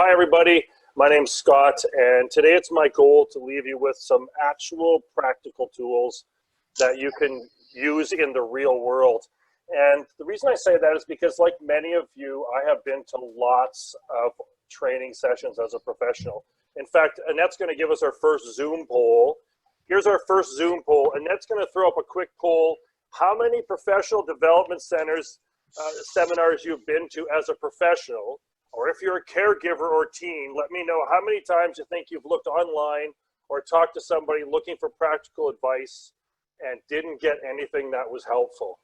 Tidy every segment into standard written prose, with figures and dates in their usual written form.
hi everybody, my name's Scott, and today it's my goal to leave you with some actual practical tools that you can use in the real world. And the reason I say that is because, like many of you, I have been to lots of training sessions as a professional. In fact, Annette's going to give us our first Zoom poll. Here's our first Zoom poll. Annette's going to throw up a quick poll. How many professional development centers, seminars you've been to as a professional? Or if you're a caregiver or teen, let me know how many times you think you've looked online or talked to somebody looking for practical advice and didn't get anything that was helpful.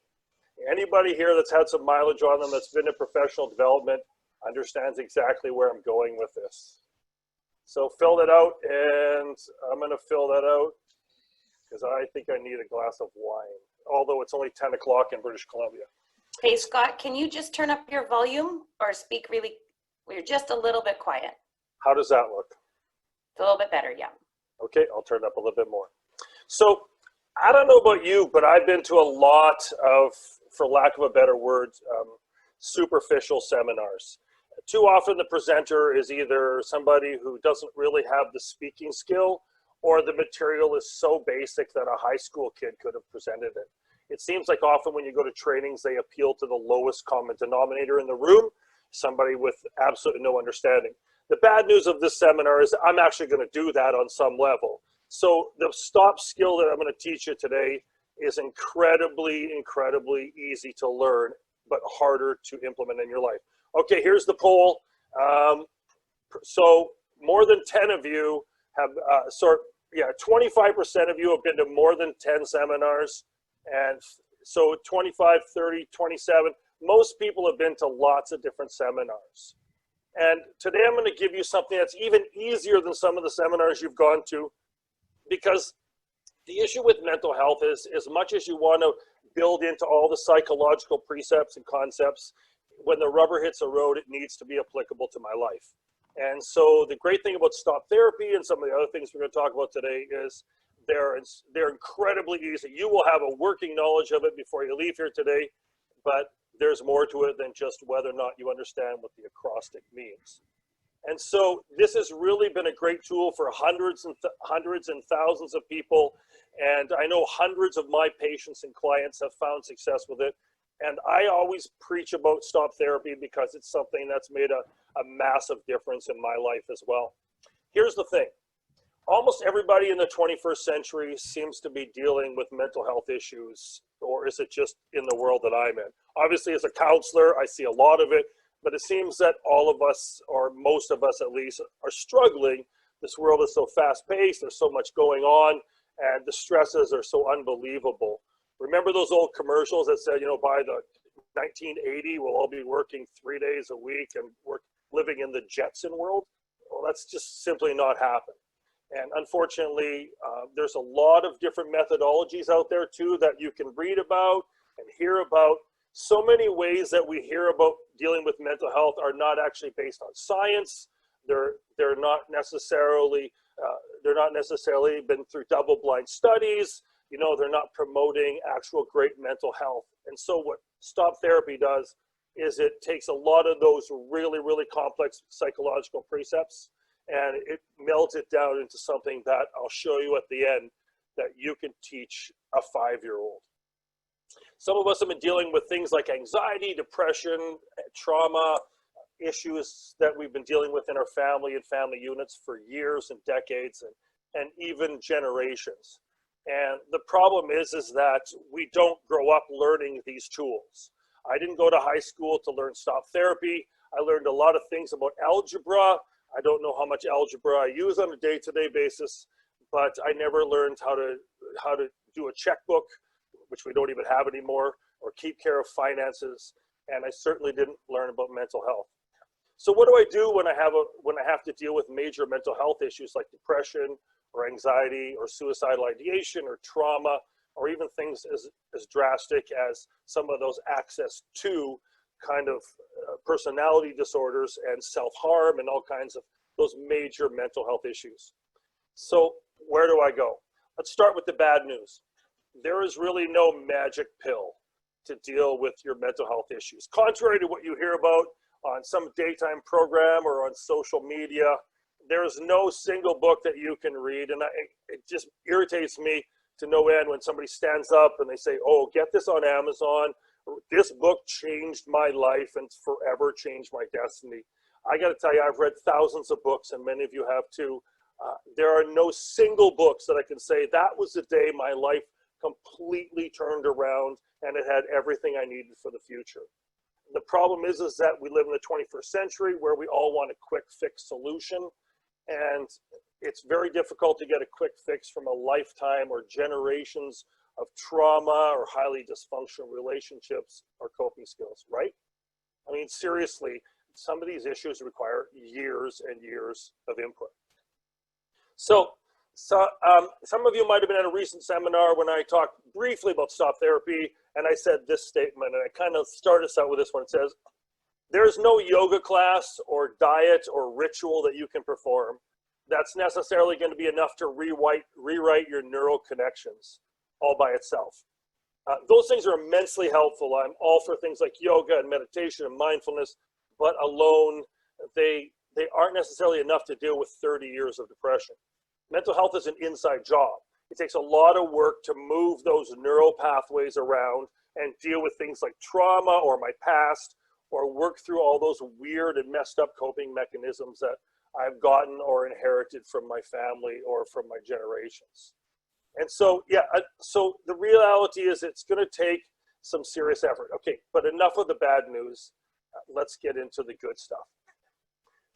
Anybody here that's had some mileage on them that's been in professional development understands exactly where I'm going with this. So fill that out, and I'm going to fill that out because I think I need a glass of wine, although it's only 10 o'clock in British Columbia. Hey, Scott, can you just turn up your volume or speak really? We're just a little bit quiet. How does that look? It's a little bit better, yeah. Okay, I'll turn it up a little bit more. So I don't know about you, but I've been to a lot of, for lack of a better word, superficial seminars. Too often the presenter is either somebody who doesn't really have the speaking skill, or the material is so basic that a high school kid could have presented it. It seems like often when you go to trainings, they appeal to the lowest common denominator in the room, somebody with absolutely no understanding. The bad news of this seminar is I'm actually going to do that on some level. So the STOPP skill that I'm going to teach you today is incredibly, incredibly easy to learn, but harder to implement in your life. Okay, here's the poll. So more than 10 of you have, 25% of you have been to more than 10 seminars. And so 25, 30, 27, most people have been to lots of different seminars. And today I'm going to give you something that's even easier than some of the seminars you've gone to, because the issue with mental health is, as much as you want to build into all the psychological precepts and concepts, when the rubber hits the road, it needs to be applicable to my life. And so the great thing about STOPP Therapy and some of the other things we're going to talk about today is they're incredibly easy. You will have a working knowledge of it before you leave here today, but there's more to it than just whether or not you understand what the acrostic means. And so this has really been a great tool for hundreds and thousands of people. And I know hundreds of my patients and clients have found success with it. And I always preach about STOPP Therapy because it's something that's made a massive difference in my life as well. Here's the thing. Almost everybody in the 21st century seems to be dealing with mental health issues, or is it just in the world that I'm in? Obviously, as a counselor, I see a lot of it, but it seems that all of us, or most of us at least, are struggling. This world is so fast-paced, there's so much going on, and the stresses are so unbelievable. Remember those old commercials that said, you know, by the 1980, we'll all be working 3 days a week and living in the Jetson world? Well, that's just simply not happening. And unfortunately, there's a lot of different methodologies out there too that you can read about and hear about. So many ways that we hear about dealing with mental health are not actually based on science. They're not necessarily been through double-blind studies. You know, they're not promoting actual great mental health. And so what STOPP Therapy does is it takes a lot of those really, really complex psychological precepts and it melts it down into something that I'll show you at the end that you can teach a 5-year-old. Some of us have been dealing with things like anxiety, depression, trauma, issues that we've been dealing with in our family and family units for years and decades and even generations. And the problem is that we don't grow up learning these tools. I didn't go to high school to learn STOPP Therapy. I learned a lot of things about algebra. I don't know how much algebra I use on a day-to-day basis, but I never learned how to do a checkbook, which we don't even have anymore, or keep care of finances. And I certainly didn't learn about mental health. So what do I do when I have to deal with major mental health issues like depression or anxiety or suicidal ideation or trauma, or even things as drastic as some of those access to kind of personality disorders and self-harm and all kinds of those major mental health issues? So where do I go? Let's start with the bad news. There is really no magic pill to deal with your mental health issues. Contrary to what you hear about on some daytime program or on social media. There's no single book that you can read, and it just irritates me to no end when somebody stands up and they say, oh, get this on Amazon. This book changed my life and forever changed my destiny. I got to tell you, I've read thousands of books, and many of you have too. There are no single books that I can say that was the day my life completely turned around and it had everything I needed for the future. The problem is that we live in the 21st century where we all want a quick fix solution, and it's very difficult to get a quick fix from a lifetime or generations of trauma or highly dysfunctional relationships or coping skills, right? I mean, seriously, some of these issues require years and years of input. So some of you might have been at a recent seminar when I talked briefly about STOPP Therapy, and I said this statement, and I kind of started us out with this one. It says, there's no yoga class or diet or ritual that you can perform that's necessarily going to be enough to rewrite your neural connections all by itself. Those things are immensely helpful. I'm all for things like yoga and meditation and mindfulness, but alone, they aren't necessarily enough to deal with 30 years of depression. Mental health is an inside job. It takes a lot of work to move those neural pathways around and deal with things like trauma or my past, or work through all those weird and messed up coping mechanisms that I've gotten or inherited from my family or from my generations. And so, yeah, so the reality is it's going to take some serious effort. Okay, but enough of the bad news. Let's get into the good stuff.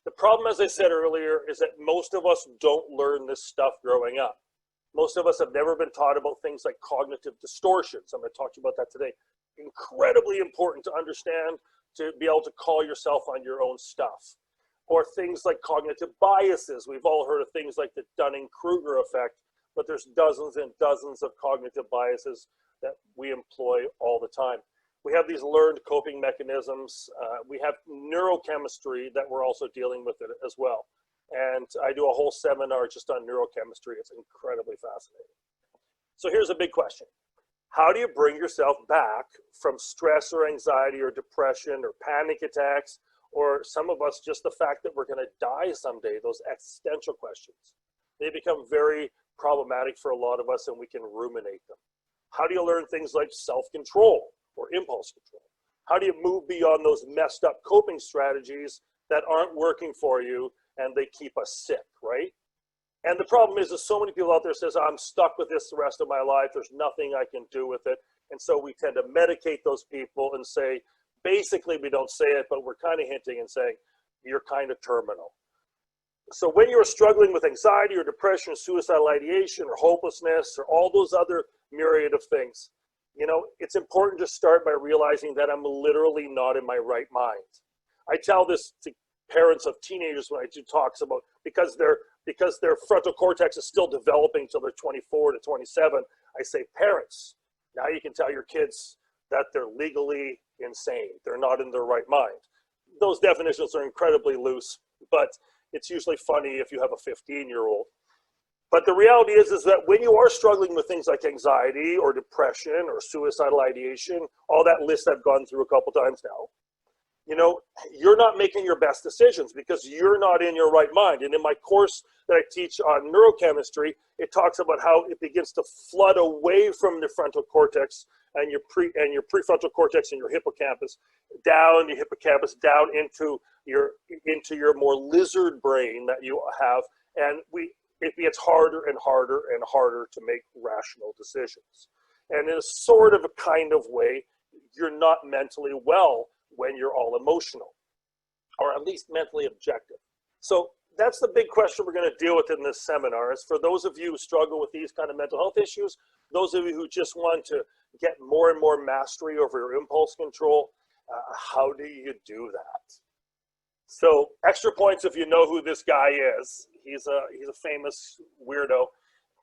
The problem, as I said earlier, is that most of us don't learn this stuff growing up. Most of us have never been taught about things like cognitive distortions. I'm going to talk to you about that today. Incredibly important to understand, to be able to call yourself on your own stuff. Or things like cognitive biases. We've all heard of things like the Dunning-Kruger effect, but there's dozens and dozens of cognitive biases that we employ all the time. We have these learned coping mechanisms. We have neurochemistry that we're also dealing with it as well. And I do a whole seminar just on neurochemistry. It's incredibly fascinating. So here's a big question. How do you bring yourself back from stress or anxiety or depression or panic attacks, or some of us, just the fact that we're going to die someday, those existential questions? They become very problematic for a lot of us, and we can ruminate them. How do you learn things like self-control or impulse control? How do you move beyond those messed up coping strategies that aren't working for you and they keep us sick, right? And the problem is that so many people out there says, I'm stuck with this the rest of my life. There's nothing I can do with it. And so we tend to medicate those people and say, basically we don't say it, but we're kind of hinting and saying, you're kind of terminal. So when you're struggling with anxiety or depression, suicidal ideation or hopelessness or all those other myriad of things, you know, it's important to start by realizing that I'm literally not in my right mind. I tell this to parents of teenagers when I do talks about, because their frontal cortex is still developing till they're 24 to 27, I say, parents, now you can tell your kids that they're legally insane. They're not in their right mind. Those definitions are incredibly loose, but it's usually funny if you have a 15-year-old. But the reality is that when you are struggling with things like anxiety or depression or suicidal ideation, all that list I've gone through a couple times now, you know, you're not making your best decisions because you're not in your right mind. And in my course that I teach on neurochemistry, it talks about how it begins to flood away from the frontal cortex and your prefrontal cortex and your hippocampus, down your hippocampus, down into your more lizard brain that you have, and it gets harder and harder and harder to make rational decisions. And in a sort of a kind of way, you're not mentally well when you're all emotional, or at least mentally objective. So that's the big question we're going to deal with in this seminar. Is for those of you who struggle with these kind of mental health issues, those of you who just want to get more and more mastery over your impulse control, how do you do that? So extra points if you know who this guy is. He's a famous weirdo,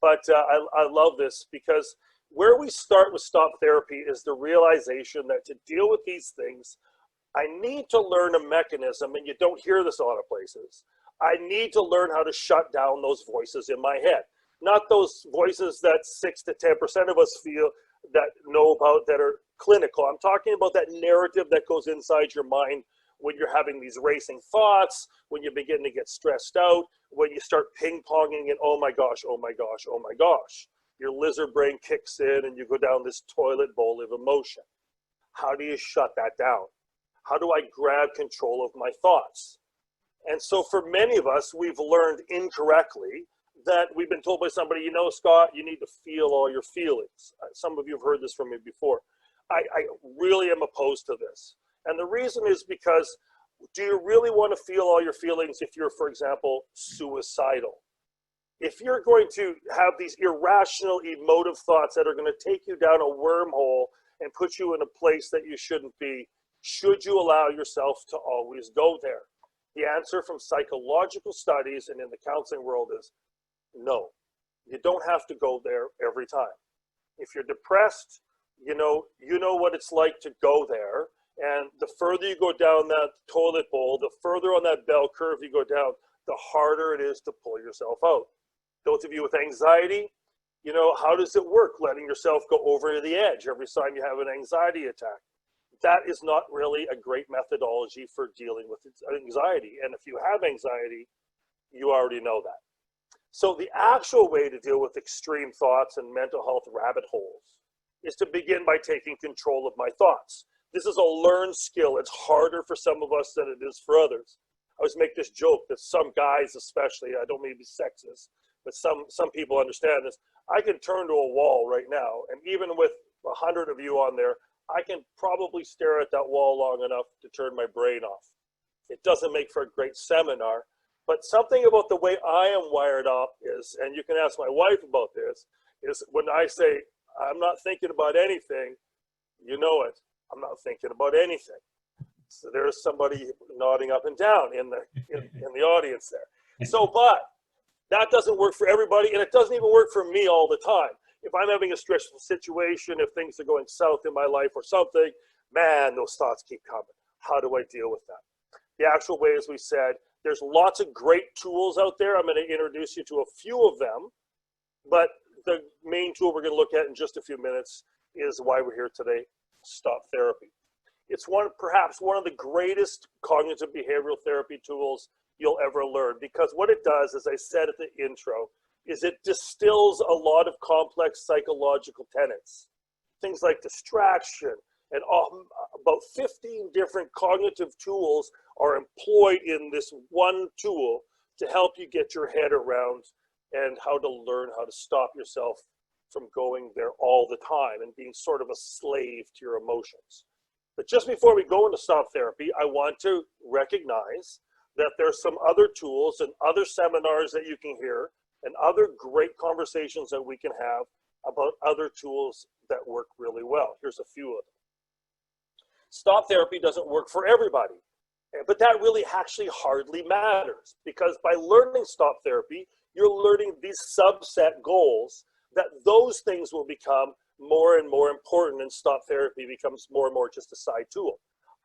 but I love this because where we start with STOPP Therapy is the realization that to deal with these things, I need to learn a mechanism, and you don't hear this a lot of places. I need to learn how to shut down those voices in my head. Not those voices that 6 to 10% of us feel that know about that are clinical. I'm talking about that narrative that goes inside your mind when you're having these racing thoughts, when you begin to get stressed out, when you start ping-ponging and oh my gosh, oh my gosh, oh my gosh. Your lizard brain kicks in and you go down this toilet bowl of emotion. How do you shut that down? How do I grab control of my thoughts? And so for many of us, we've learned incorrectly that we've been told by somebody, you know, Scott, you need to feel all your feelings. Some of you have heard this from me before. I really am opposed to this. And the reason is because, do you really want to feel all your feelings if you're, for example, suicidal? If you're going to have these irrational emotive thoughts that are going to take you down a wormhole and put you in a place that you shouldn't be, should you allow yourself to always go there? The answer from psychological studies and in the counseling world is no. You don't have to go there every time. If you're depressed, you know what it's like to go there. And the further you go down that toilet bowl, the further on that bell curve you go down, the harder it is to pull yourself out. Those of you with anxiety, you know, how does it work letting yourself go over the edge every time you have an anxiety attack? That is not really a great methodology for dealing with anxiety. And if you have anxiety, you already know that. So the actual way to deal with extreme thoughts and mental health rabbit holes is to begin by taking control of my thoughts. This is a learned skill. It's harder for some of us than it is for others. I always make this joke that some guys especially, I don't mean to be sexist, but some people understand this. I can turn to a wall right now, and even with 100 of you on there, I can probably stare at that wall long enough to turn my brain off. It doesn't make for a great seminar, but something about the way I am wired up is, and you can ask my wife about this, is when I say, I'm not thinking about anything, you know it, I'm not thinking about anything. So there's somebody nodding up and down in the audience there. So, but that doesn't work for everybody, and it doesn't even work for me all the time. If I'm having a stressful situation, if things are going south in my life or something, man, those thoughts keep coming. How do I deal with that? The actual way, as we said, there's lots of great tools out there. I'm going to introduce you to a few of them, but the main tool we're going to look at in just a few minutes is why we're here today, STOPP Therapy. It's perhaps one of the greatest cognitive behavioral therapy tools you'll ever learn, because what it does, as I said at the intro, is it distills a lot of complex psychological tenets. Things like distraction and about 15 different cognitive tools are employed in this one tool to help you get your head around and how to learn how to stop yourself from going there all the time and being sort of a slave to your emotions. But just before we go into STOPP Therapy, I want to recognize that there's some other tools and other seminars that you can hear and other great conversations that we can have about other tools that work really well. Here's a few of them. STOPP Therapy doesn't work for everybody, but that really actually hardly matters, because by learning STOPP Therapy, you're learning these subset goals, that those things will become more and more important, and STOPP Therapy becomes more and more just a side tool.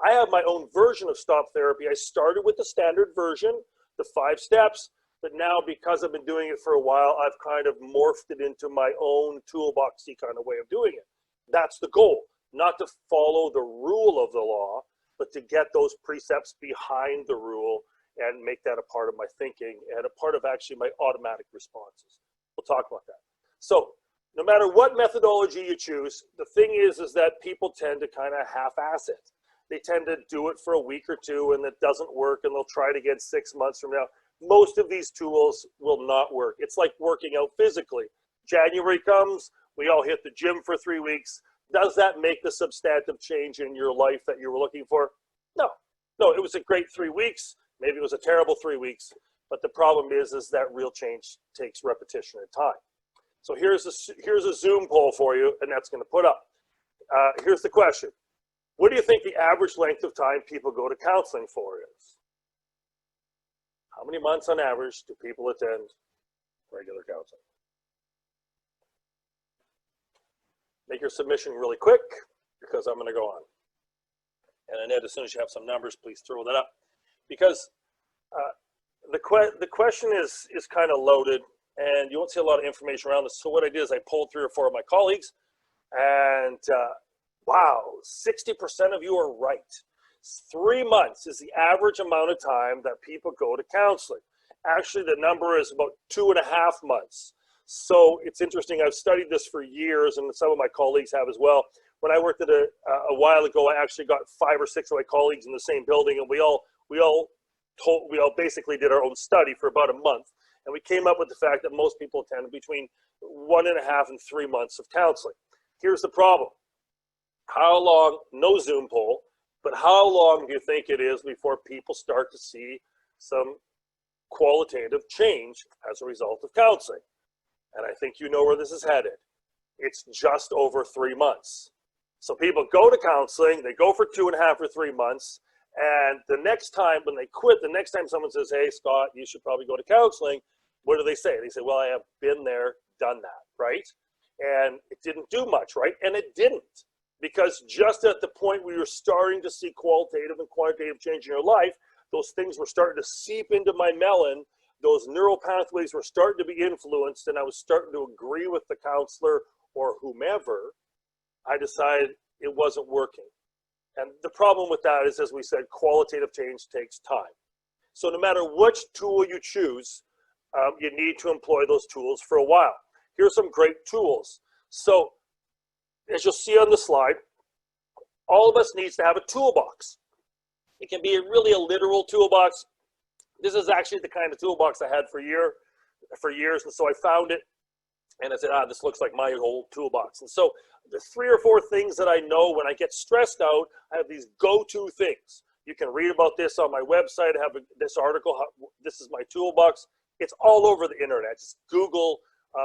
I have my own version of STOPP Therapy. I started with the standard version, the 5 steps, but now because I've been doing it for a while, I've kind of morphed it into my own toolboxy kind of way of doing it. That's the goal, not to follow the rule of the law, but to get those precepts behind the rule and make that a part of my thinking and a part of actually my automatic responses. We'll talk about that. So no matter what methodology you choose, the thing is that people tend to kind of half-ass it. They tend to do it for a week or two and it doesn't work, and they'll try it again 6 months from now. Most of these tools will not work. It's like working out physically. January comes, we all hit the gym for 3 weeks. Does that make the substantive change in your life that you were looking for? No. No, it was a great 3 weeks. Maybe it was a terrible 3 weeks. But the problem is that real change takes repetition and time. So here's a Zoom poll for you, and that's going to put up. Here's the question. What do you think the average length of time people go to counseling for is? How many months on average do people attend regular counseling? Make your submission really quick, because I'm going to go on. And Annette, as soon as you have some numbers, please throw that up. Because the question is kind of loaded, and you won't see a lot of information around this. So what I did is I polled 3 or 4 of my colleagues, and wow, 60% of you are right. 3 months is the average amount of time that people go to counseling. Actually, the number is about 2.5 months. So it's interesting, I've studied this for years, and some of my colleagues have as well. When I worked at a while ago, I actually got 5 or 6 of my colleagues in the same building, and we all basically did our own study for about a month. And we came up with the fact that most people attend between 1.5 and 3 months of counseling. Here's the problem. How long, no Zoom poll, but how long do you think it is before people start to see some qualitative change as a result of counseling? And I think you know where this is headed. It's just over 3 months. So people go to counseling, they go for 2.5 or 3 months, and the next time when they quit, the next time someone says, hey, Scott, you should probably go to counseling, what do they say? They say, well, I have been there, done that, right? And it didn't do much, right? And it didn't, because just at the point where you're starting to see qualitative and quantitative change in your life, those things were starting to seep into my melon, those neural pathways were starting to be influenced, and I was starting to agree with the counselor or whomever. I decided it wasn't working. And the problem with that is, as we said, qualitative change takes time. So no matter which tool you choose, you need to employ those tools for a while. Here's some great tools. So as you'll see on the slide, all of us needs to have a toolbox. It can be really a literal toolbox. This is actually the kind of toolbox I had for years, and so I found it, and I said, this looks like my old toolbox. And so the 3 or 4 things that I know when I get stressed out, I have these go-to things. You can read about this on my website. I have this article, this is my toolbox. It's all over the internet. Just Google,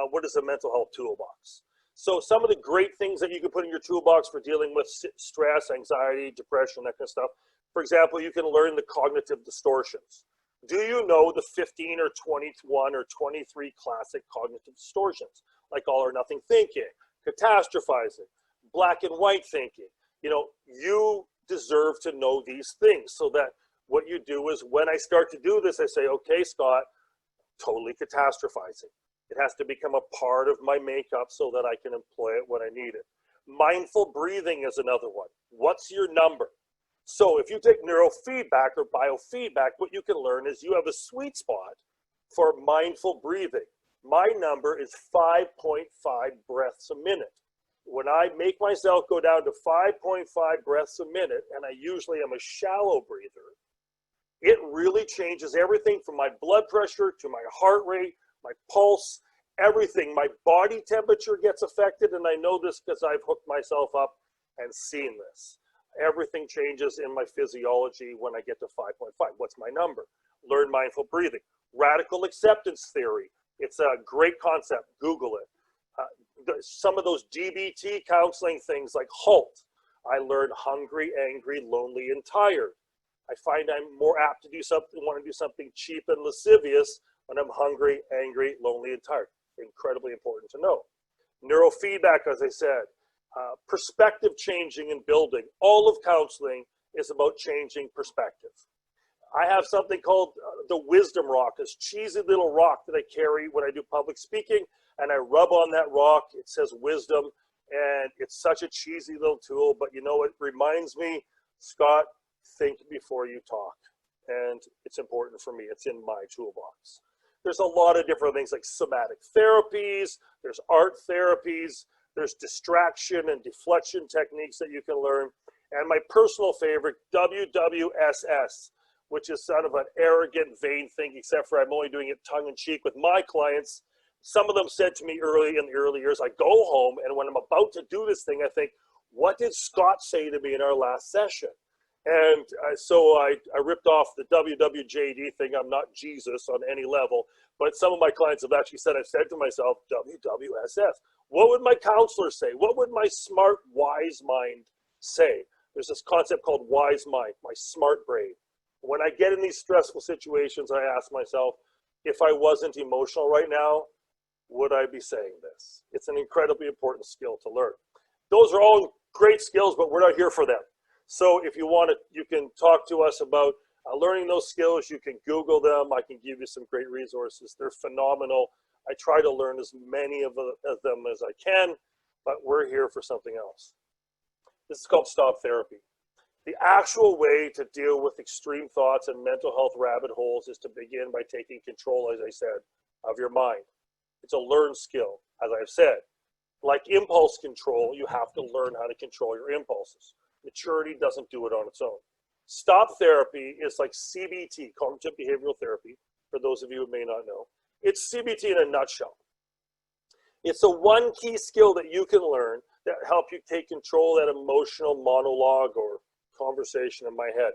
what is a mental health toolbox? So some of the great things that you can put in your toolbox for dealing with stress, anxiety, depression, that kind of stuff. For example, you can learn the cognitive distortions. Do you know the 15 or 21 or 23 classic cognitive distortions, like all or nothing thinking, catastrophizing, black and white thinking? You know, you deserve to know these things, so that what you do is, when I start to do this, I say, okay, Scott, totally catastrophizing. It has to become a part of my makeup so that I can employ it when I need it. Mindful breathing is another one. What's your number? So if you take neurofeedback or biofeedback, what you can learn is you have a sweet spot for mindful breathing. My number is 5.5 breaths a minute. When I make myself go down to 5.5 breaths a minute, and I usually am a shallow breather, it really changes everything from my blood pressure to my heart rate, my pulse, everything. My body temperature gets affected, and I know this because I've hooked myself up and seen this. Everything changes in my physiology when I get to 5.5. What's my number? Learn mindful breathing. Radical acceptance theory. It's a great concept. Google it. Some of those DBT counseling things like HALT. I learned hungry, angry, lonely, and tired. I find I'm more apt to do something, want to do something cheap and lascivious when I'm hungry, angry, lonely, and tired. Incredibly important to know. Neurofeedback, as I said. Perspective changing and building. All of counseling is about changing perspective. I have something called the wisdom rock, this cheesy little rock that I carry when I do public speaking, and I rub on that rock. It says wisdom, and it's such a cheesy little tool, but you know, it reminds me, Scott, think before you talk. And it's important for me. It's in my toolbox. There's a lot of different things like somatic therapies, there's art therapies, there's distraction and deflection techniques that you can learn. And my personal favorite, WWSS, which is sort of an arrogant, vain thing, except for I'm only doing it tongue-in-cheek with my clients. Some of them said to me in the early years, I go home, and when I'm about to do this thing, I think, what did Scott say to me in our last session? And so I ripped off the WWJD thing. I'm not Jesus on any level, but some of my clients have actually said, I've said to myself, WWSS. What would my counselor say? What would my smart, wise mind say? There's this concept called wise mind, my smart brain. When I get in these stressful situations, I ask myself, if I wasn't emotional right now, would I be saying this? It's an incredibly important skill to learn. Those are all great skills, but we're not here for them. So if you want to, you can talk to us about learning those skills. You can Google them. I can give you some great resources. They're phenomenal. I try to learn as many of them as I can, but we're here for something else. This is called STOPP Therapy. The actual way to deal with extreme thoughts and mental health rabbit holes is to begin by taking control, as I said, of your mind. It's a learned skill, as I've said. Like impulse control, you have to learn how to control your impulses. Maturity doesn't do it on its own. Stop therapy is like CBT, cognitive behavioral therapy, for those of you who may not know. It's CBT in a nutshell. It's the one key skill that you can learn that help you take control of that emotional monologue or conversation in my head.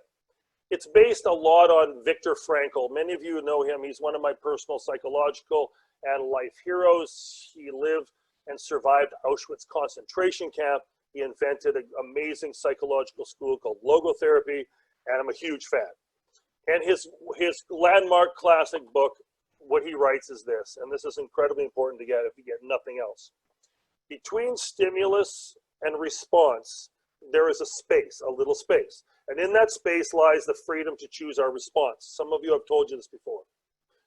It's based a lot on Viktor Frankl. Many of you know him. He's one of my personal psychological and life heroes. He lived and survived Auschwitz concentration camp. He invented an amazing psychological school called logotherapy, and I'm a huge fan. And his landmark classic book, what he writes is this, and this is incredibly important to get if you get nothing else. Between stimulus and response, there is a space, a little space. And in that space lies the freedom to choose our response. Some of you have told you this before.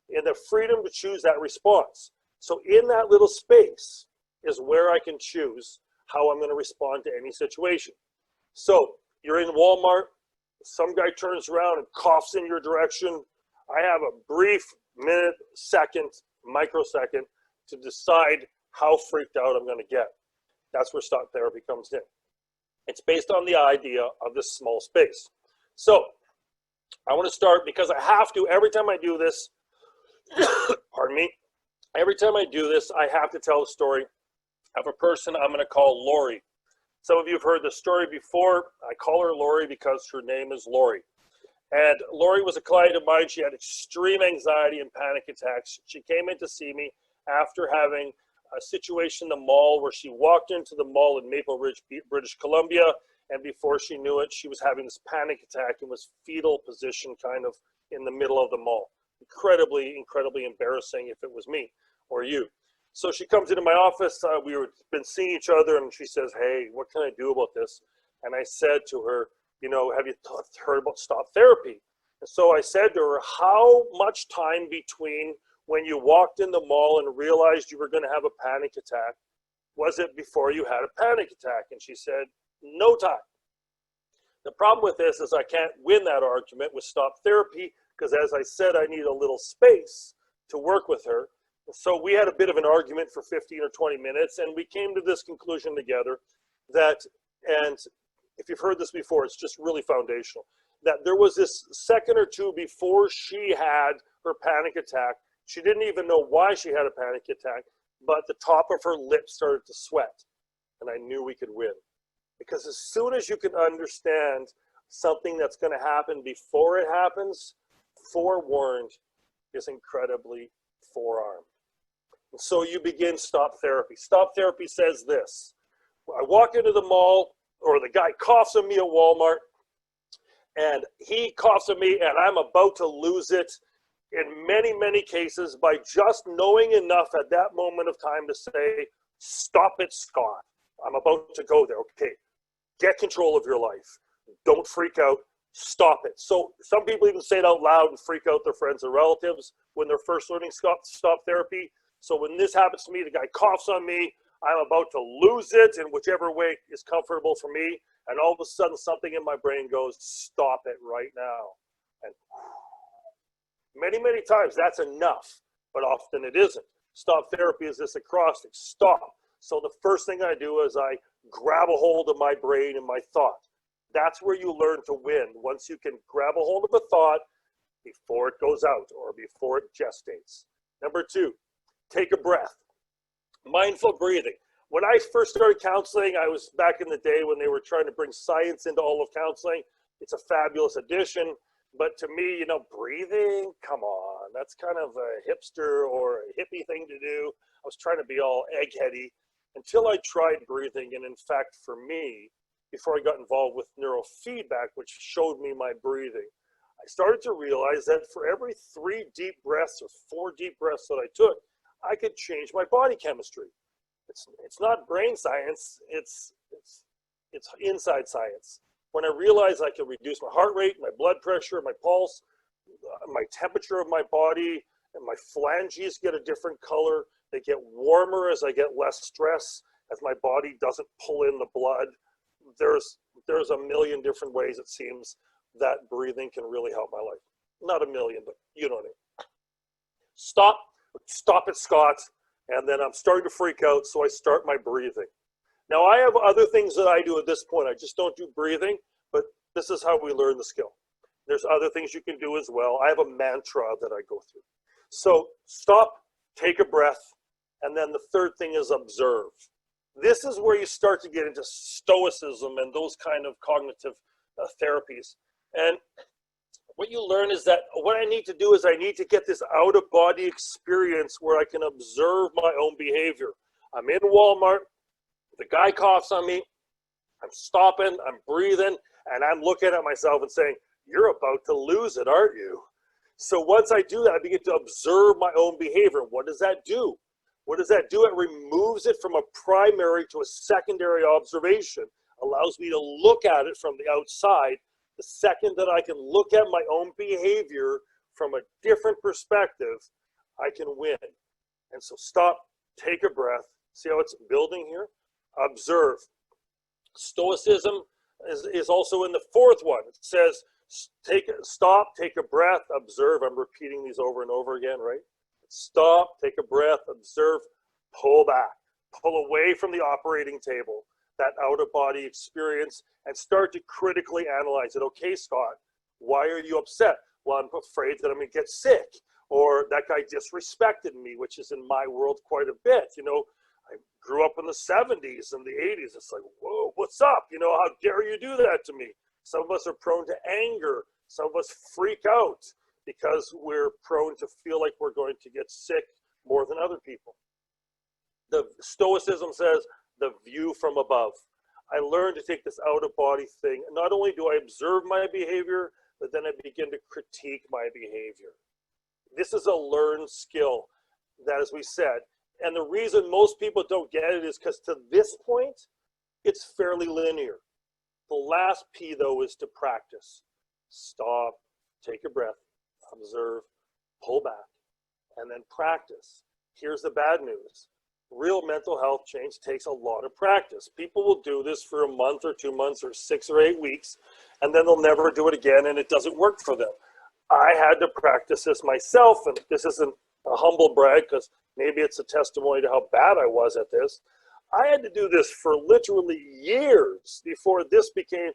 In the freedom to choose that response. So in that little space is where I can choose how I'm going to respond to any situation. So you're in Walmart, some guy turns around and coughs in your direction. I have a brief minute, second, microsecond to decide how freaked out I'm going to get. That's where stop therapy comes in. It's based on the idea of this small space. So I want to start because I have to, every time I do this, pardon me, every time I do this, I have to tell the story of a person I'm going to call Lori. Some of you have heard the story before. I call her Lori because her name is Lori. And Lori was a client of mine. She had extreme anxiety and panic attacks. She came in to see me after having a situation in the mall where she walked into the mall in Maple Ridge, British Columbia, and before she knew it, she was having this panic attack and was fetal position kind of in the middle of the mall. Incredibly, incredibly embarrassing if it was me or you. So she comes into my office, we were been seeing each other, and she says, hey, what can I do about this? And I said to her, you know, have you heard about stop therapy? And so I said to her, how much time between when you walked in the mall and realized you were going to have a panic attack was it before you had a panic attack? And she said, no time. The problem with this is I can't win that argument with stop therapy because, as I said, I need a little space to work with her. So we had a bit of an argument for 15 or 20 minutes, and we came to this conclusion together that, and if you've heard this before, it's just really foundational, that there was this second or two before she had her panic attack. She didn't even know why she had a panic attack, but the top of her lips started to sweat, and I knew we could win. Because as soon as you can understand something that's going to happen before it happens, forewarned is incredibly forearmed. And so you begin stop therapy. Stop therapy says this. I walk into the mall, or the guy coughs on me at Walmart, and he coughs on me, and I'm about to lose it in many, many cases by just knowing enough at that moment of time to say, stop it, Scott. I'm about to go there. Okay, get control of your life. Don't freak out. Stop it. So some people even say it out loud and freak out their friends and relatives when they're first learning stop therapy. So when this happens to me, the guy coughs on me, I'm about to lose it in whichever way is comfortable for me. And all of a sudden something in my brain goes, stop it right now. And many, many times that's enough, but often it isn't. Stop therapy is this acrostic, stop. So the first thing I do is I grab a hold of my brain and my thought. That's where you learn to win. Once you can grab a hold of a thought before it goes out or before it gestates. Number two, take a breath. Mindful breathing. When I first started counseling, I was back in the day when they were trying to bring science into all of counseling. It's a fabulous addition. But to me, you know, breathing, come on, that's kind of a hipster or a hippie thing to do. I was trying to be all eggheady until I tried breathing. And in fact, for me, before I got involved with neurofeedback, which showed me my breathing, I started to realize that for every 3 deep breaths or 4 deep breaths that I took, I could change my body chemistry. It's not brain science, it's inside science. When I realized I could reduce my heart rate, my blood pressure, my pulse, my temperature of my body, and my phalanges get a different color. They get warmer as I get less stress, as my body doesn't pull in the blood. there's a million different ways it seems that breathing can really help my life. Not a million, but you know what I mean. Stop it, Scott. And then I'm starting to freak out, so I start my breathing. Now I have other things that I do at this point. I just don't do breathing, but this is how we learn the skill. There's other things you can do as well. I have a mantra that I go through. So stop, take a breath, and then the third thing is observe. This is where you start to get into stoicism and those kind of cognitive therapies. And what you learn is that what I need to do is I need to get this out-of-body experience where I can observe my own behavior. I'm in Walmart, the guy coughs on me, I'm stopping, I'm breathing, and I'm looking at myself and saying, you're about to lose it, aren't you? So once I do that, I begin to observe my own behavior. What does that do? What does that do? It removes it from a primary to a secondary observation, allows me to look at it from the outside. The second that I can look at my own behavior from a different perspective, I can win. And so stop, take a breath. See how it's building here? Observe. Stoicism is also in the fourth one. It says, stop, take a breath, observe. I'm repeating these over and over again, right? Stop, take a breath, observe, pull back, pull away from the operating table, that out-of-body experience, and start to critically analyze it. Okay, Scott, why are you upset? Well, I'm afraid that I'm going to get sick, or that guy disrespected me, which is in my world quite a bit. You know, I grew up in the 70s and the 80s. It's like, whoa, what's up? You know, how dare you do that to me? Some of us are prone to anger. Some of us freak out because we're prone to feel like we're going to get sick more than other people. The Stoicism says the view from above. I learned to take this out-of-body thing. Not only do I observe my behavior, but then I begin to critique my behavior. This is a learned skill that, as we said, and the reason most people don't get it is because to this point, it's fairly linear. The last P, though, is to practice. Stop, take a breath, observe, pull back, and then practice. Here's the bad news. Real mental health change takes a lot of practice. People will do this for a month or 2 months or 6 or 8 weeks, and then they'll never do it again, and it doesn't work for them. I had to practice this myself, and this isn't a humble brag because maybe it's a testimony to how bad I was at this. I had to do this for literally years before this became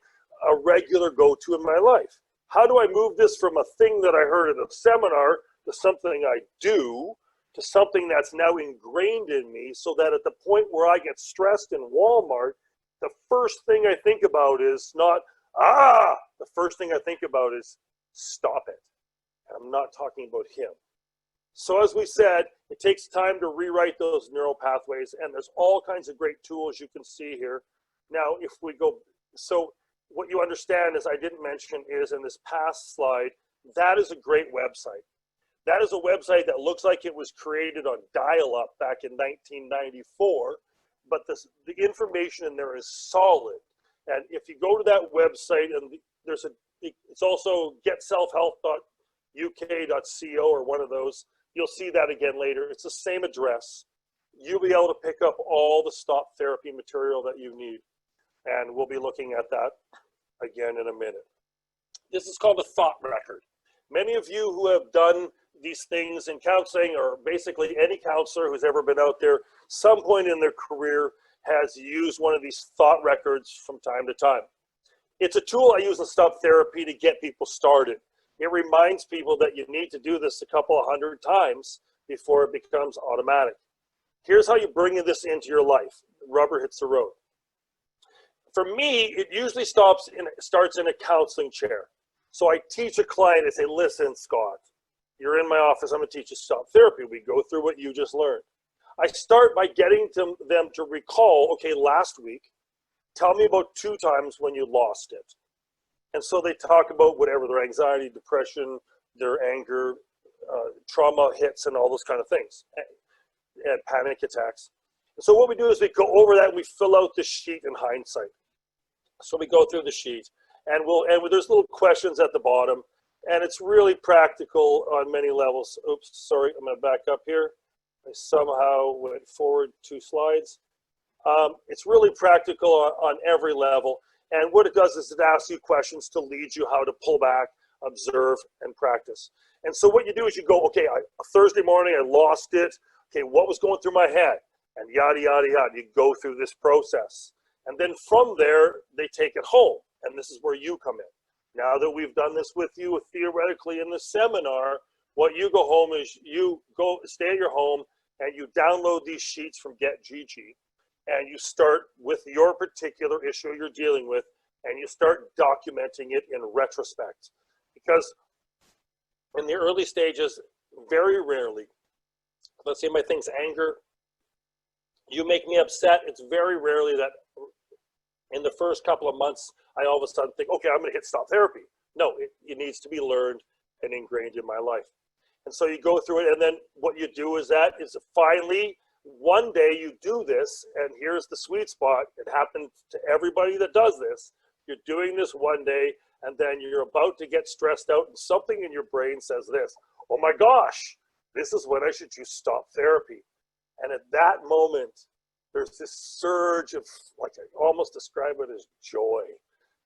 a regular go-to in my life. How do I move this from a thing that I heard at a seminar to something I do, to something that's now ingrained in me, so that at the point where I get stressed in Walmart, the first thing I think about is not, the first thing I think about is stop it. And I'm not talking about him. So as we said, it takes time to rewrite those neural pathways, and there's all kinds of great tools you can see here. Now, if we go, so what you understand, as I didn't mention, is in this past slide, that is a great website. That is a website that looks like it was created on dial-up back in 1994, but the information in there is solid. And if you go to that website, and it's also getselfhelp.uk.co or one of those, you'll see that again later. It's the same address. You'll be able to pick up all the STOPP Therapy material that you need. And we'll be looking at that again in a minute. This is called a thought record. Many of you who have done these things in counseling, or basically any counselor who's ever been out there, some point in their career has used one of these thought records from time to time. It's a tool I use in STOPP Therapy to get people started. It reminds people that you need to do this a couple of 100 times before it becomes automatic. Here's how you bring this into your life. Rubber hits the road. For me, it usually starts in a counseling chair. So I teach a client, I say, listen, Scott, you're in my office, I'm gonna teach you STOPP Therapy. We go through what you just learned. I start by getting them to recall, okay, last week, tell me about 2 times when you lost it. And so they talk about whatever, their anxiety, depression, their anger, trauma hits, and all those kind of things, and panic attacks. And so what we do is we go over that and we fill out the sheet in hindsight. So we go through the sheet, and there's little questions at the bottom, and it's really practical on many levels. Oops, sorry, I'm gonna back up here. I somehow went forward 2 slides. It's really practical on every level. And what it does is it asks you questions to lead you how to pull back, observe, and practice. And so what you do is you go, okay, Thursday morning, I lost it. Okay, what was going through my head? And yada, yada, yada. You go through this process. And then from there, they take it home. And this is where you come in. Now that we've done this with you theoretically in the seminar, what you go home is you go stay at your home and you download these sheets from GetGG. And you start with your particular issue you're dealing with, and you start documenting it in retrospect. Because in the early stages, very rarely, let's say my thing's anger, you make me upset, it's very rarely that in the first couple of months, I all of a sudden think, okay, I'm gonna hit stop therapy. No, it needs to be learned and ingrained in my life. And so you go through it, and then what you do is finally, one day you do this, and here's the sweet spot. It happens to everybody that does this. You're doing this one day, and then you're about to get stressed out, and something in your brain says this: oh my gosh, this is when I should use stop therapy. And at that moment, there's this surge of, like, I almost describe it as joy,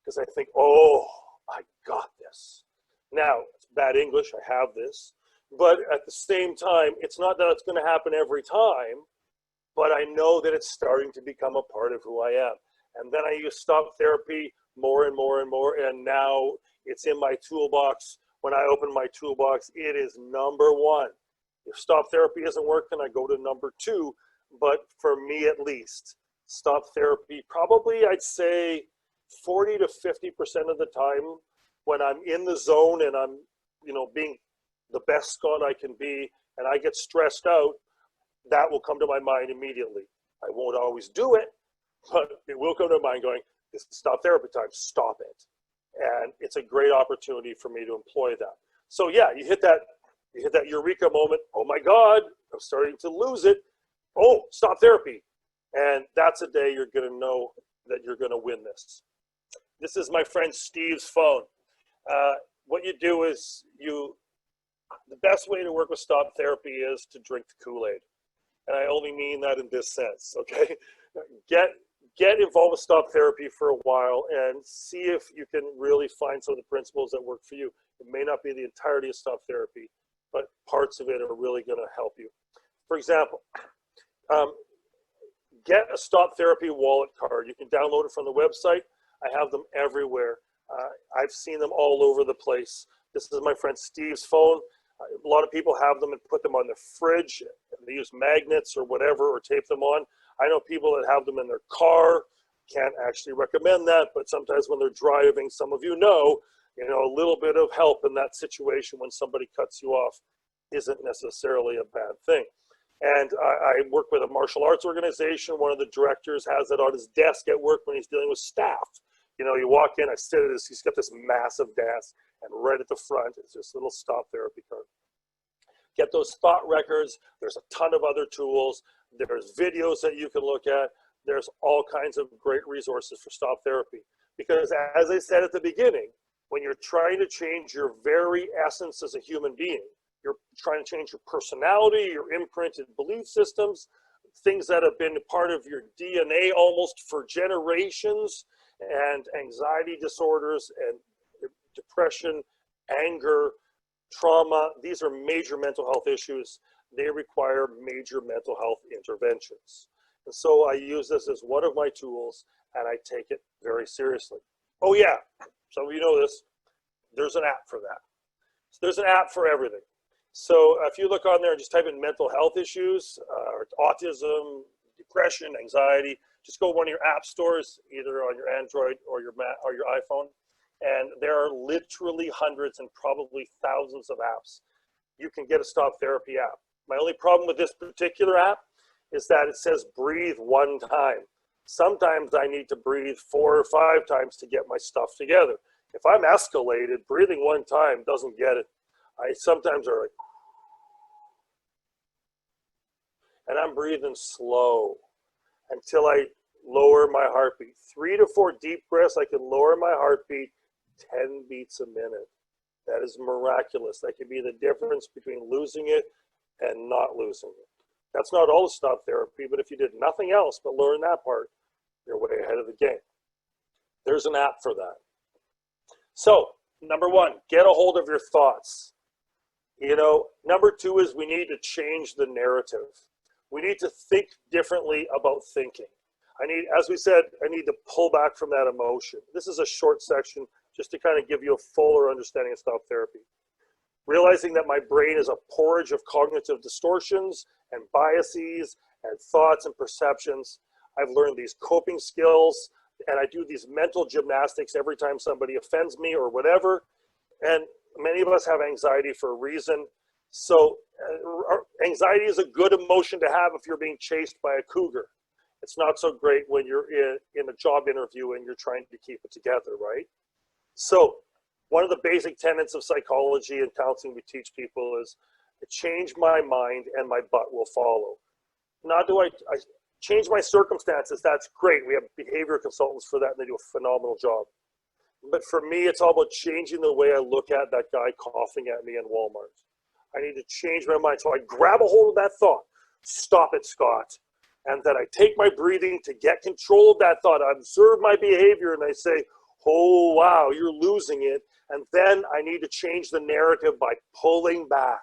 because I think, oh, I got this. Now, it's bad English, I have this. But at the same time, it's not that it's going to happen every time, but I know that it's starting to become a part of who I am. And then I use stop therapy more and more and more, and now it's in my toolbox. When I open my toolbox, it is number one. If stop therapy isn't working, I go to number two. But for me at least, stop therapy, probably I'd say 40 to 50% of the time when I'm in the zone and I'm, being the best Scott I can be, and I get stressed out, that will come to my mind immediately. I won't always do it, but it will come to mind going, this is stop therapy time, stop it. And it's a great opportunity for me to employ that. So yeah, you hit that eureka moment. Oh my God, I'm starting to lose it. Oh, stop therapy. And that's a day you're gonna know that you're gonna win this. This is my friend Steve's phone. What you do is the best way to work with stop therapy is to drink the Kool-Aid. And I only mean that in this sense, okay? Get involved with stop therapy for a while and see if you can really find some of the principles that work for you. It may not be the entirety of stop therapy, but parts of it are really gonna help you. For example, get a stop therapy wallet card. You can download it from the website. I have them everywhere. I've seen them all over the place. This is my friend Steve's phone. A lot of people have them and put them on the fridge. They use magnets or whatever, or tape them on. I know people that have them in their car. Can't actually recommend that, but sometimes when they're driving, some of you know, a little bit of help in that situation when somebody cuts you off isn't necessarily a bad thing. And I work with a martial arts organization. One of the directors has it on his desk at work when he's dealing with staff. You walk in, I sit at this, he's got this massive desk, and right at the front is this little stop therapy card. Get those thought records. There's a ton of other tools. There's videos that you can look at. There's all kinds of great resources for stop therapy. Because as I said at the beginning, when you're trying to change your very essence as a human being, you're trying to change your personality, your imprinted belief systems, things that have been part of your DNA almost for generations, and anxiety disorders and depression, anger, trauma. These are major mental health issues. They require major mental health interventions. And so I use this as one of my tools, and I take it very seriously. Oh yeah, some of you know this. There's an app for that. So there's an app for everything. So if you look on there and just type in mental health issues, or autism, depression, anxiety, just go to one of your app stores, either on your Android or your iPhone, and there are literally hundreds and probably thousands of apps. You can get a stop therapy app. My only problem with this particular app is that it says breathe one time. Sometimes I need to breathe 4 or 5 times to get my stuff together. If I'm escalated, breathing one time doesn't get it. I sometimes are like, and I'm breathing slow until I lower my heartbeat. 3 to 4 deep breaths, I can lower my heartbeat 10 beats a minute. That is miraculous. That could be the difference between losing it and not losing it. That's not all of stop therapy, but if you did nothing else but learn that part, you're way ahead of the game. There's an app for that. So, number one, get a hold of your thoughts. You know, number two is we need to change the narrative. We need to think differently about thinking. As we said, I need to pull back from that emotion. This is a short section just to kind of give you a fuller understanding of stop therapy. Realizing that my brain is a porridge of cognitive distortions and biases and thoughts and perceptions. I've learned these coping skills, and I do these mental gymnastics every time somebody offends me or whatever. And many of us have anxiety for a reason. So anxiety is a good emotion to have if you're being chased by a cougar. It's not so great when you're in a job interview and you're trying to keep it together, right? So one of the basic tenets of psychology and counseling we teach people is change my mind and my butt will follow. Now, do I change my circumstances? That's great. We have behavior consultants for that, and they do a phenomenal job. But for me, it's all about changing the way I look at that guy coughing at me in Walmart. I need to change my mind. So I grab a hold of that thought. Stop it, Scott. And then I take my breathing to get control of that thought. I observe my behavior and I say, oh, wow, you're losing it. And then I need to change the narrative by pulling back.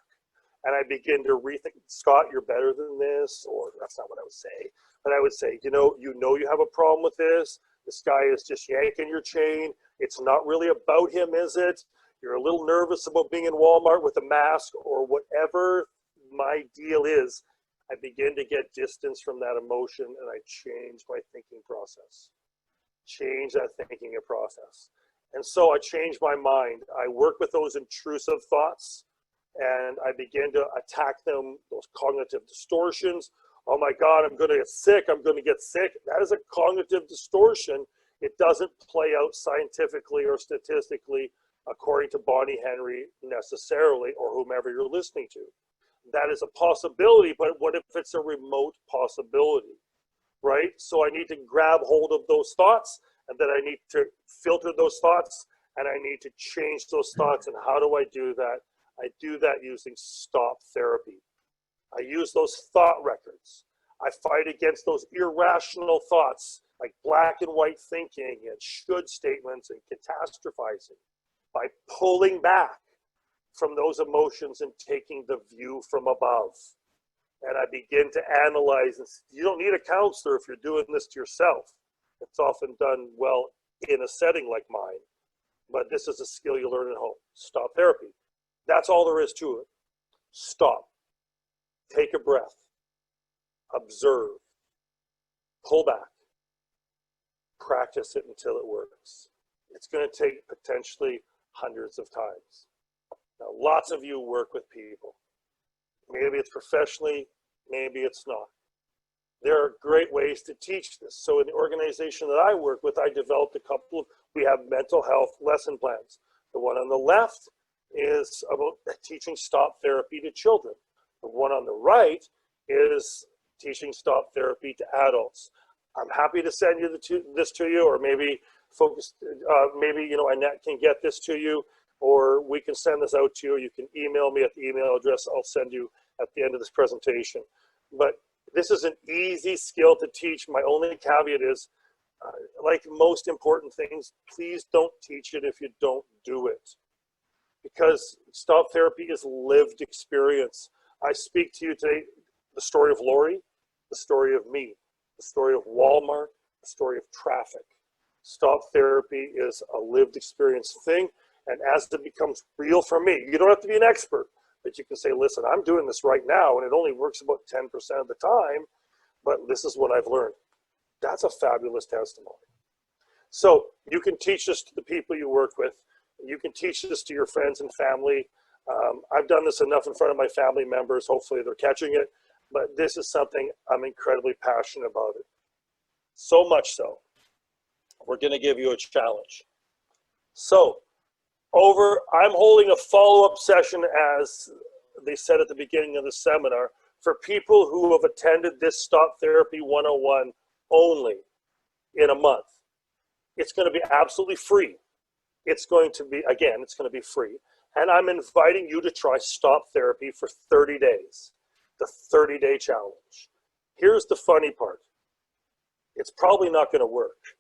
And I begin to rethink, Scott, you're better than this, or that's not what I would say. But I would say, you know you have a problem with this. This guy is just yanking your chain. It's not really about him, is it? You're a little nervous about being in Walmart with a mask or whatever my deal is. I begin to get distance from that emotion and I change my thinking process. Change that thinking process. And so I change my mind. I work with those intrusive thoughts and I begin to attack them, those cognitive distortions. Oh my God, I'm going to get sick. I'm going to get sick. That is a cognitive distortion. It doesn't play out scientifically or statistically according to Bonnie Henry necessarily, or whomever you're listening to. That is a possibility, but what if it's a remote possibility, right? So I need to grab hold of those thoughts, and then I need to filter those thoughts, and I need to change those thoughts. And how do I do that? I do that using stop therapy. I use those thought records. I fight against those irrational thoughts like black and white thinking and should statements and catastrophizing by pulling back from those emotions and taking the view from above. And I begin to analyze. And you don't need a counselor if you're doing this to yourself. It's often done well in a setting like mine, but this is a skill you learn at home. Stop therapy. That's all there is to it. Stop. Take a breath. Observe. Pull back. Practice it until it works. It's going to take potentially hundreds of times. Now, lots of you work with people. Maybe it's professionally, maybe it's not. There are great ways to teach this. So in the organization that I work with, I developed a couple of, we have mental health lesson plans. The one on the left is about teaching stop therapy to children. The one on the right is teaching stop therapy to adults. I'm happy to send you this to you, or maybe maybe Annette can get this to you, or we can send this out to you. You can email me at the email address I'll send you at the end of this presentation. But this is an easy skill to teach. My only caveat is, like most important things, please don't teach it if you don't do it. Because stop therapy is lived experience. I speak to you today the story of Lori, the story of me, the story of Walmart, the story of traffic. Stop therapy is a lived experience thing. And as it becomes real for me, you don't have to be an expert, but you can say, listen, I'm doing this right now, and it only works about 10% of the time, but this is what I've learned. That's a fabulous testimony. So you can teach this to the people you work with. You can teach this to your friends and family. I've done this enough in front of my family members. Hopefully they're catching it, but this is something I'm incredibly passionate about it. So much so, we're going to give you a challenge. So I'm holding a follow-up session, as they said at the beginning of the seminar, for people who have attended this Stop Therapy 101 only in a month. It's going to be absolutely free. It's going to be, again, it's going to be free. And I'm inviting you to try Stop Therapy for 30 days. the 30-day challenge. Here's the funny part. It's probably not going to work,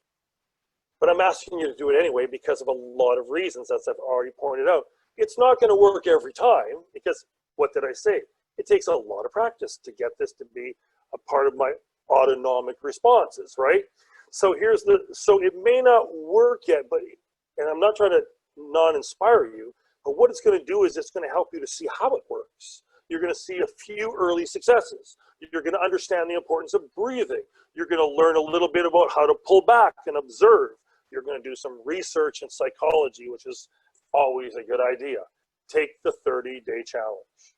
but I'm asking you to do it anyway because of a lot of reasons, as I've already pointed out. It's not going to work every time because, what did I say? It takes a lot of practice to get this to be a part of my autonomic responses, right? So so it may not work yet, but, and I'm not trying to non-inspire you, but what it's going to do is it's going to help you to see how it works. You're going to see a few early successes. You're going to understand the importance of breathing. You're going to learn a little bit about how to pull back and observe. You're going to do some research in psychology, which is always a good idea. Take the 30-day challenge.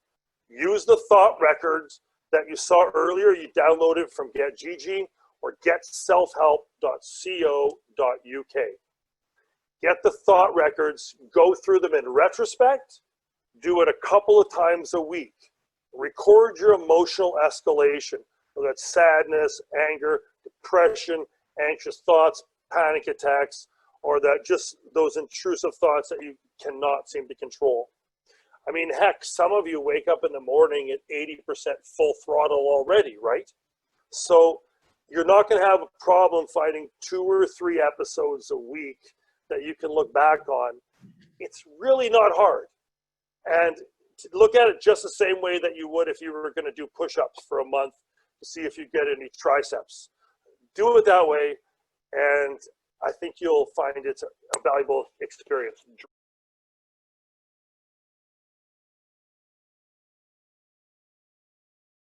Use the thought records that you saw earlier. You downloaded from GetGG or getselfhelp.co.uk. Get the thought records, go through them in retrospect, do it a couple of times a week. Record your emotional escalation, whether that's sadness, anger, depression, anxious thoughts, panic attacks, or that just those intrusive thoughts that you cannot seem to control. I mean, heck, some of you wake up in the morning at 80% full throttle already, right? So you're not going to have a problem finding 2 or 3 episodes a week that you can look back on. It's really not hard. And to look at it just the same way that you would if you were going to do push-ups for a month to see if you get any triceps. Do it that way, and I think you'll find it's a valuable experience.